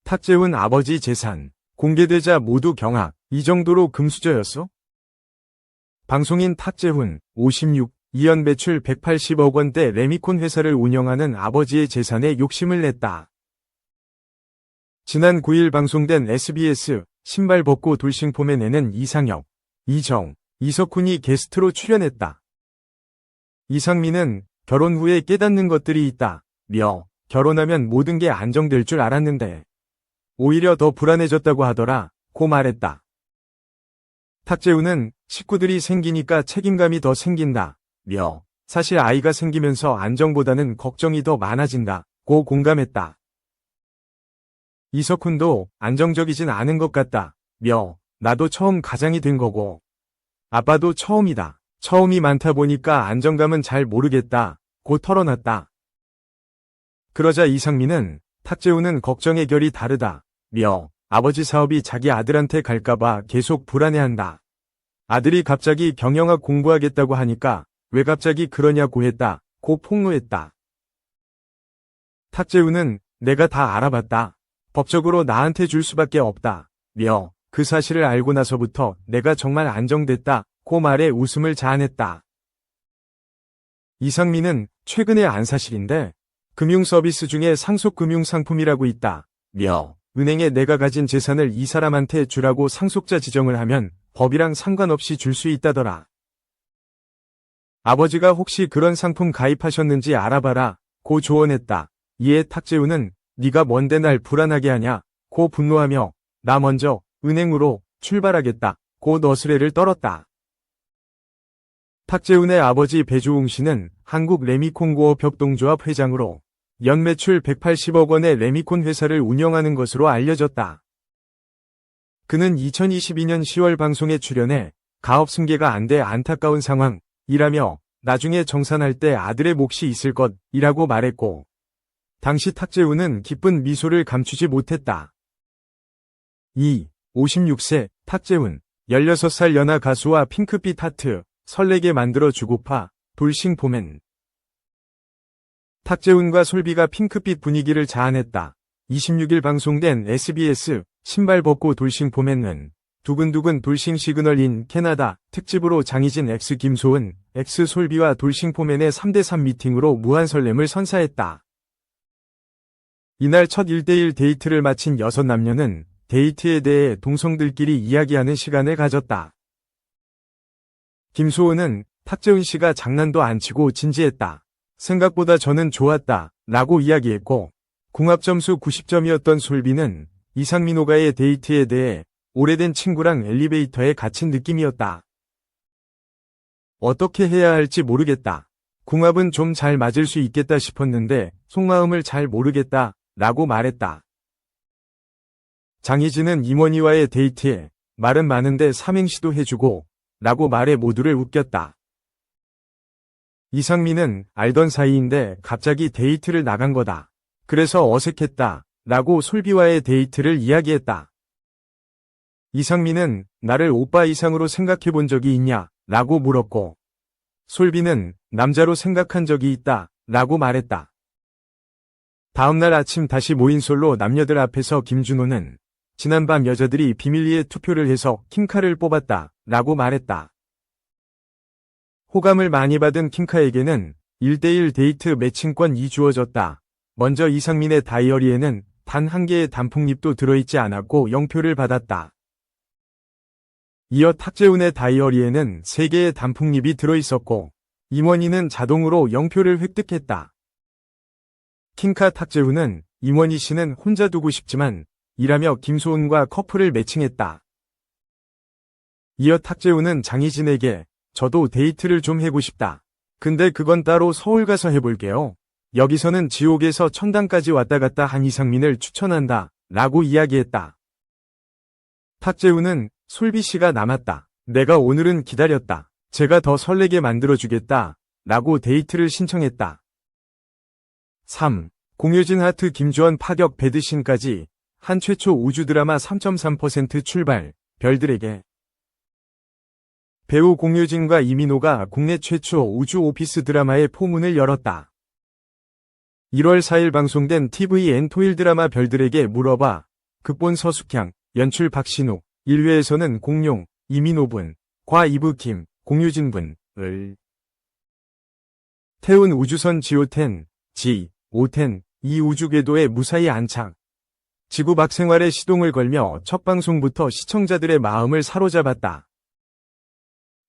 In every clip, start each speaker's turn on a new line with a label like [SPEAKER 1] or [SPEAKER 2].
[SPEAKER 1] 탁재훈 아버지 재산 공개되자 모두 경악. 이 정도로 금수저였어? 방송인 탁재훈 56, 2년 매출 180억 원대 레미콘 회사를 운영하는 아버지의 재산에 욕심을 냈다. 지난 9일 방송된 SBS 신발 벗고 돌싱폼에는 이상혁, 이정, 이석훈이 게스트로 출연했다. 이상민은 결혼 후에 깨닫는 것들이 있다며 결혼하면 모든 게 안정될 줄 알았는데 오히려 더 불안해졌다고 하더라 고 말했다. 탁재훈은 식구들이 생기니까 책임감이 더 생긴다며 사실 아이가 생기면서 안정보다는 걱정이 더 많아진다고 공감했다. 이석훈도 안정적이진 않은 것 같다며 나도 처음 가장이 된 거고 아빠도 처음이다. 처음이 많다 보니까 안정감은 잘 모르겠다고 털어놨다. 그러자 이상민은 탁재훈은 걱정의 결이 다르다며 아버지 사업이 자기 아들한테 갈까봐 계속 불안해한다. 아들이 갑자기 경영학 공부하겠다고 하니까 왜 갑자기 그러냐고 했다고 폭로했다. 탁재훈은 내가 다 알아봤다. 법적으로 나한테 줄 수밖에 없다며 그 사실을 알고 나서부터 내가 정말 안정됐다고 말해 웃음을 자아냈다. 이상민은 최근에 안 사실인데 금융 서비스 중에 상속금융상품이라고 있다며 은행에 내가 가진 재산을 이 사람한테 주라고 상속자 지정을 하면 법이랑 상관없이 줄 수 있다더라. 아버지가 혹시 그런 상품 가입하셨는지 알아봐라 고 조언했다. 이에 탁재훈은 네가 뭔데 날 불안하게 하냐 고 분노하며 나 먼저 은행으로 출발하겠다 고 너스레를 떨었다. 탁재훈의 아버지 배주웅 씨는 한국 레미콘고업 협동조합 회장으로 연매출 180억 원의 레미콘 회사를 운영하는 것으로 알려졌다. 그는 2022년 10월 방송에 출연해 가업 승계가 안 돼 안타까운 상황이라며 나중에 정산할 때 아들의 몫이 있을 것이라고 말했고 당시 탁재훈은 기쁜 미소를 감추지 못했다. 56세 탁재훈 16살 연하 가수와 핑크빛 하트 설레게 만들어 주고파 돌싱포맨. 탁재훈과 솔비가 핑크빛 분위기를 자아냈다. 26일 방송된 SBS 신발 벗고 돌싱포맨은 두근두근 돌싱 시그널 인 캐나다 특집으로 장희진 x 김소은 x 솔비와 돌싱포맨의 3대3 미팅으로 무한 설렘을 선사했다. 이날 첫 1대1 데이트를 마친 6남녀는 데이트에 대해 동성들끼리 이야기하는 시간을 가졌다. 김소은은 탁재훈 씨가 장난도 안 치고 진지했다. 생각보다 저는 좋았다 라고 이야기했고 궁합점수 90점이었던 솔비는 이상민호가의 데이트에 대해 오래된 친구랑 엘리베이터에 갇힌 느낌이었다. 어떻게 해야 할지 모르겠다. 궁합은 좀 잘 맞을 수 있겠다 싶었는데 속마음을 잘 모르겠다 라고 말했다. 장희진은 임원희와의 데이트에 말은 많은데 삼행시도 해주고 라고 말해 모두를 웃겼다. 이상민은 알던 사이인데 갑자기 데이트를 나간 거다. 그래서 어색했다 라고 솔비와의 데이트를 이야기했다. 이상민은 나를 오빠 이상으로 생각해 본 적이 있냐 라고 물었고 솔비는 남자로 생각한 적이 있다 라고 말했다. 다음날 아침 다시 모인 솔로 남녀들 앞에서 김준호는 지난밤 여자들이 비밀리에 투표를 해서 킹카를 뽑았다 라고 말했다. 호감을 많이 받은 킹카에게는 1대1 데이트 매칭권이 주어졌다. 먼저 이상민의 다이어리에는 단 한 개의 단풍잎도 들어있지 않았고 0표를 받았다. 이어 탁재훈의 다이어리에는 3개의 단풍잎이 들어있었고 임원희는 자동으로 0표를 획득했다. 킹카 탁재훈은 임원희 씨는 혼자 두고 싶지만 이라며 김소은과 커플을 매칭했다. 이어 탁재훈은 장희진에게 저도 데이트를 좀 해고 싶다. 근데 그건 따로 서울 가서 해볼게요. 여기서는 지옥에서 천당까지 왔다 갔다 한 이상민을 추천한다 라고 이야기했다. 탁재훈은 솔비 씨가 남았다. 내가 오늘은 기다렸다. 제가 더 설레게 만들어주겠다 라고 데이트를 신청했다. 3. 공효진 하트 김주원 파격 배드신까지 한 최초 우주 드라마 3.3% 출발 별들에게. 배우 공효진과 이민호가 국내 최초 우주 오피스 드라마의 포문을 열었다. 1월 4일 방송된 TVN 토일 드라마 별들에게 물어봐 극본 서숙향, 연출 박신욱, 1회에서는 공룡, 이민호분, 과 이브킴, 공유진 분을 태운 우주선 지오텐, G510, 이 우주궤도에 무사히 안착. 지구 밖생활에 시동을 걸며 첫 방송부터 시청자들의 마음을 사로잡았다.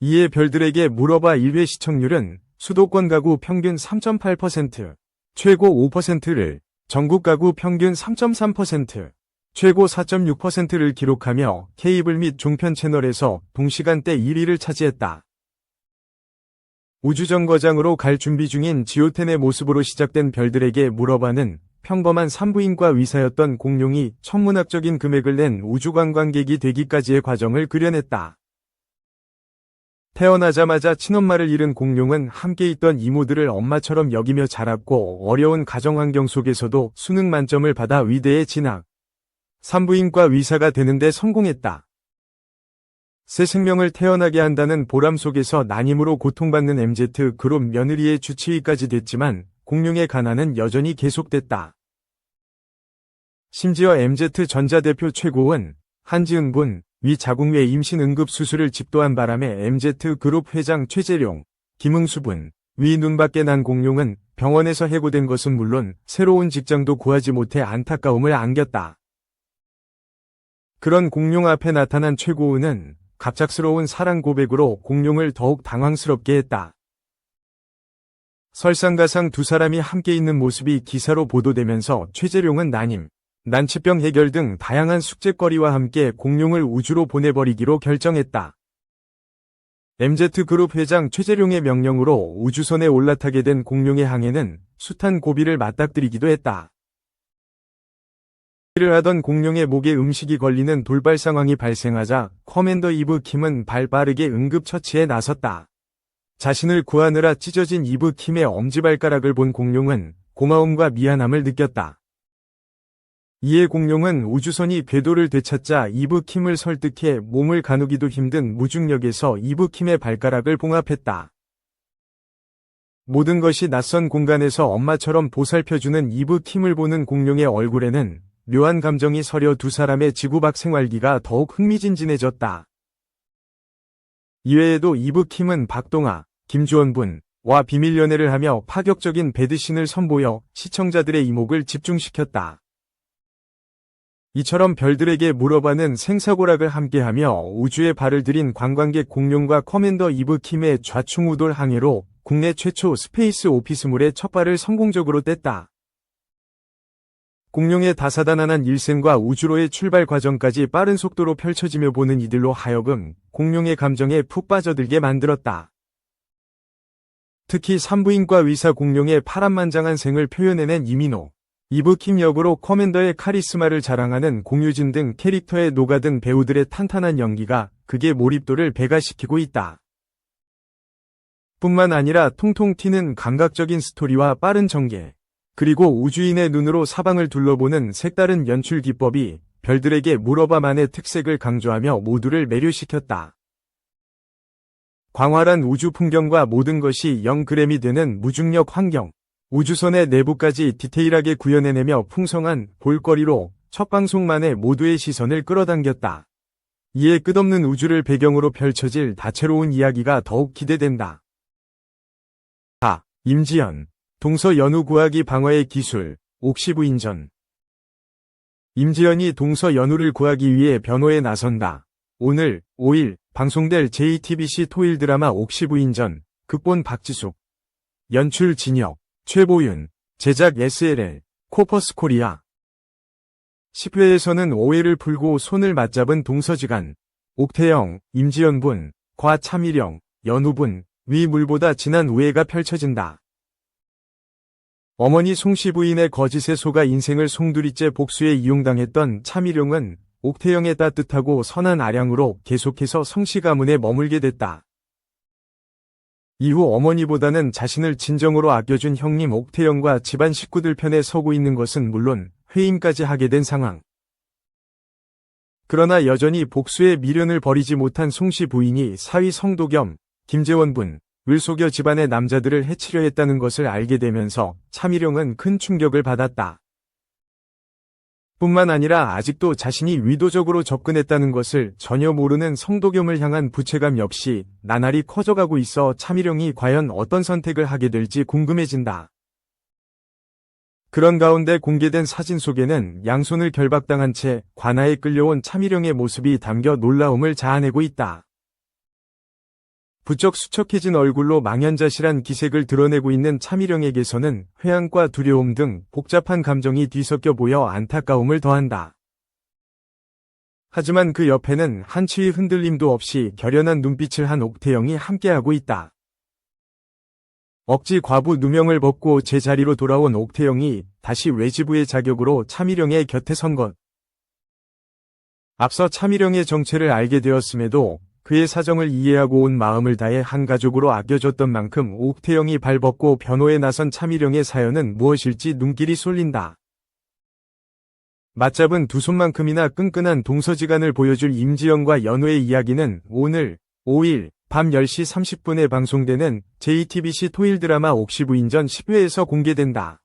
[SPEAKER 1] 이에 별들에게 물어봐 1회 시청률은 수도권 가구 평균 3.8%, 최고 5%를, 전국 가구 평균 3.3%, 최고 4.6%를 기록하며 케이블 및 종편 채널에서 동시간대 1위를 차지했다. 우주정거장으로 갈 준비 중인 지오텐의 모습으로 시작된 별들에게 물어봐는 평범한 산부인과 의사였던 공룡이 천문학적인 금액을 낸 우주관광객이 되기까지의 과정을 그려냈다. 태어나자마자 친엄마를 잃은 공룡은 함께 있던 이모들을 엄마처럼 여기며 자랐고 어려운 가정환경 속에서도 수능 만점을 받아 의대에 진학. 산부인과 의사가 되는데 성공했다. 새 생명을 태어나게 한다는 보람 속에서 난임으로 고통받는 MZ 그룹 며느리의 주치의까지 됐지만 공룡의 가난은 여전히 계속됐다. 심지어 MZ 전자대표 최고은 한지은 분, 위 자궁외 임신 응급 수술을 집도한 바람에 MZ 그룹 회장 최재룡, 김응수 분, 위 눈밖에 난 공룡은 병원에서 해고된 것은 물론 새로운 직장도 구하지 못해 안타까움을 안겼다. 그런 공룡 앞에 나타난 최고은은 갑작스러운 사랑 고백으로 공룡을 더욱 당황스럽게 했다. 설상가상 두 사람이 함께 있는 모습이 기사로 보도되면서 최재룡은 난임, 난치병 해결 등 다양한 숙제거리와 함께 공룡을 우주로 보내버리기로 결정했다. MZ그룹 회장 최재룡의 명령으로 우주선에 올라타게 된 공룡의 항해는 숱한 고비를 맞닥뜨리기도 했다. 일을 하던 공룡의 목에 음식이 걸리는 돌발 상황이 발생하자 커맨더 이브킴은 발빠르게 응급처치에 나섰다. 자신을 구하느라 찢어진 이브킴의 엄지발가락을 본 공룡은 고마움과 미안함을 느꼈다. 이에 공룡은 우주선이 궤도를 되찾자 이브킴을 설득해 몸을 가누기도 힘든 무중력에서 이브킴의 발가락을 봉합했다. 모든 것이 낯선 공간에서 엄마처럼 보살펴주는 이브킴을 보는 공룡의 얼굴에는 묘한 감정이 서려 두 사람의 지구 밖 생활기가 더욱 흥미진진해졌다. 이외에도 이브킴은 박동아, 김주원 분와 비밀 연애를 하며 파격적인 배드신을 선보여 시청자들의 이목을 집중시켰다. 이처럼 별들에게 물어봐는 생사고락을 함께하며 우주에 발을 들인 관광객 공룡과 커맨더 이브킴의 좌충우돌 항해로 국내 최초 스페이스 오피스물의 첫 발을 성공적으로 뗐다. 공룡의 다사다난한 일생과 우주로의 출발 과정까지 빠른 속도로 펼쳐지며 보는 이들로 하여금 공룡의 감정에 푹 빠져들게 만들었다. 특히 산부인과 의사 공룡의 파란만장한 생을 표현해낸 이민호, 이브킴 역으로 커맨더의 카리스마를 자랑하는 공유진 등 캐릭터에 녹아든 배우들의 탄탄한 연기가 극의 몰입도를 배가시키고 있다. 뿐만 아니라 통통 튀는 감각적인 스토리와 빠른 전개, 그리고 우주인의 눈으로 사방을 둘러보는 색다른 연출 기법이 별들에게 물어봐만의 특색을 강조하며 모두를 매료시켰다. 광활한 우주 풍경과 모든 것이 0g이 되는 무중력 환경, 우주선의 내부까지 디테일하게 구현해내며 풍성한 볼거리로 첫 방송만에 모두의 시선을 끌어당겼다. 이에 끝없는 우주를 배경으로 펼쳐질 다채로운 이야기가 더욱 기대된다. 임지연, 동서 연우 구하기 방어의 기술, 옥시부인전. 임지연이 동서 연우를 구하기 위해 변호에 나선다. 오늘 5일 방송될 JTBC 토일 드라마 옥시부인전, 극본 박지숙, 연출 진혁, 최보윤, 제작 SLL, 코퍼스 코리아. 10회에서는 오해를 풀고 손을 맞잡은 동서지간, 옥태영, 임지연 분, 과 차미령, 연우 분, 위 물보다 진한 우애가 펼쳐진다. 어머니 송씨 부인의 거짓에 속아 인생을 송두리째 복수에 이용당했던 차미령은 옥태영의 따뜻하고 선한 아량으로 계속해서 성씨 가문에 머물게 됐다. 이후 어머니보다는 자신을 진정으로 아껴준 형님 옥태영과 집안 식구들 편에 서고 있는 것은 물론 회임까지 하게 된 상황. 그러나 여전히 복수의 미련을 버리지 못한 송씨 부인이 사위 성도겸, 김재원 분, 을 속여 집안의 남자들을 해치려 했다는 것을 알게 되면서 차미령은 큰 충격을 받았다. 뿐만 아니라 아직도 자신이 의도적으로 접근했다는 것을 전혀 모르는 성도겸을 향한 부채감 역시 나날이 커져가고 있어 차미령이 과연 어떤 선택을 하게 될지 궁금해진다. 그런 가운데 공개된 사진 속에는 양손을 결박당한 채 관아에 끌려온 차미령의 모습이 담겨 놀라움을 자아내고 있다. 부쩍 수척해진 얼굴로 망연자실한 기색을 드러내고 있는 차미령에게서는 회한과 두려움 등 복잡한 감정이 뒤섞여 보여 안타까움을 더한다. 하지만 그 옆에는 한치의 흔들림도 없이 결연한 눈빛을 한 옥태영이 함께하고 있다. 억지 과부 누명을 벗고 제자리로 돌아온 옥태영이 다시 외지부의 자격으로 차미령의 곁에 선 것. 앞서 차미령의 정체를 알게 되었음에도 그의 사정을 이해하고 온 마음을 다해 한 가족으로 아껴줬던 만큼 옥태영이 발벗고 변호에 나선 차미령의 사연은 무엇일지 눈길이 쏠린다. 맞잡은 두 손만큼이나 끈끈한 동서지간을 보여줄 임지영과 연우의 이야기는 오늘 5일 밤 10시 30분에 방송되는 JTBC 토일 드라마 옥시부인전 10회에서 공개된다.